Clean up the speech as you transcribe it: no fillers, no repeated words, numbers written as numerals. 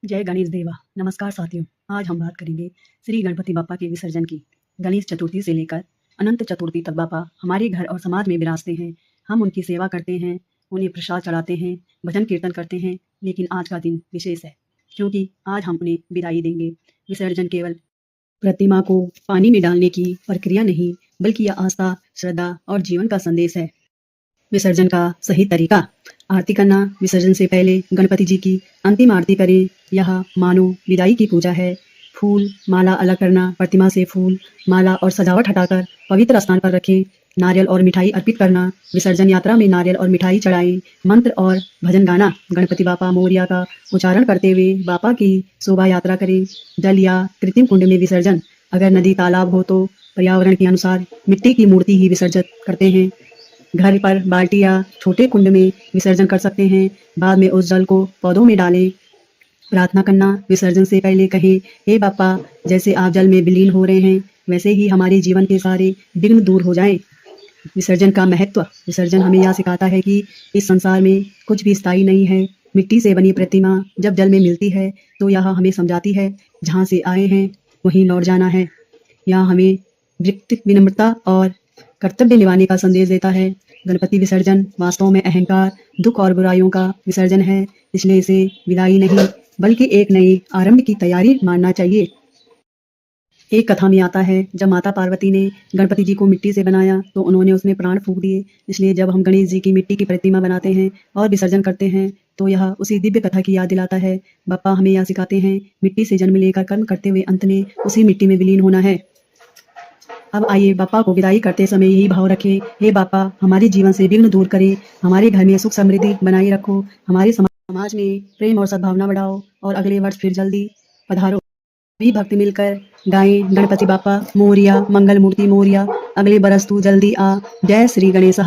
जय गणेश देवा। नमस्कार साथियों, आज हम बात करेंगे श्री गणपति बापा के विसर्जन की। गणेश चतुर्थी से लेकर अनंत चतुर्थी तक बापा हमारे घर और समाज में विराजते हैं। हम उनकी सेवा करते हैं, उन्हें प्रसाद चढ़ाते हैं, भजन कीर्तन करते हैं। लेकिन आज का दिन विशेष है, क्योंकि आज हम उन्हें विदाई देंगे। विसर्जन केवल प्रतिमा को पानी में डालने की प्रक्रिया नहीं, बल्कि यह आस्था, श्रद्धा और जीवन का संदेश है। विसर्जन का सही तरीका। आरती करना। विसर्जन से पहले गणपति जी की अंतिम आरती करें। यह मानो विदाई की पूजा है। फूल माला अलग करना। प्रतिमा से फूल माला और सजावट हटाकर पवित्र स्थान पर रखें। नारियल और मिठाई अर्पित करना। विसर्जन यात्रा में नारियल और मिठाई चढ़ाएं। मंत्र और भजन गाना। गणपति बापा मोरिया का उच्चारण करते हुए बापा की शोभा यात्रा करें। जल या कृत्रिम कुंड में विसर्जन। अगर नदी तालाब हो तो पर्यावरण के अनुसार मिट्टी की मूर्ति ही विसर्जित करते हैं। घर पर बाल्टी या छोटे कुंड में विसर्जन कर सकते हैं। बाद में उस जल को पौधों में डालें। प्रार्थना करना। विसर्जन से पहले कहें, हे बापा, जैसे आप जल में विलीन हो रहे हैं, वैसे ही हमारे जीवन के सारे विघ्न दूर हो जाएं। विसर्जन का महत्व। विसर्जन हमें यह सिखाता है कि इस संसार में कुछ भी स्थायी नहीं है। मिट्टी से बनी प्रतिमा जब जल में मिलती है तो यह हमें समझाती है, जहाँ से आए हैं वहीं लौट जाना है। यह हमें व्यक्ति विनम्रता और कर्तव्य निभाने का संदेश देता है। गणपति विसर्जन वास्तव में अहंकार, दुख और बुराइयों का विसर्जन है। इसलिए इसे विदाई नहीं, बल्कि एक नए आरंभ की तैयारी मानना चाहिए। एक कथा में आता है, जब माता पार्वती ने गणपति जी को मिट्टी से बनाया तो उन्होंने उसमें प्राण फूंक दिए। इसलिए जब हम गणेश जी की मिट्टी की प्रतिमा बनाते हैं और विसर्जन करते हैं तो यह उसी दिव्य कथा की याद दिलाता है। बापा हमें यह सिखाते हैं, मिट्टी से जन्म लेकर कर्म करते हुए अंत में उसी मिट्टी में विलीन होना है। अब आइए बापा को विदाई करते समय यही भाव रखें, हे बापा, हमारे जीवन से विघ्न दूर करें, हमारे घर में सुख समृद्धि बनाए रखो, हमारे समाज में प्रेम और सद्भावना बढ़ाओ और अगले वर्ष फिर जल्दी पधारो। सभी भक्त मिलकर गाएं, गणपति बापा मोरिया, मंगल मूर्ति मोरिया, अगले बरस तू जल्दी आ। जय श्री गणेश।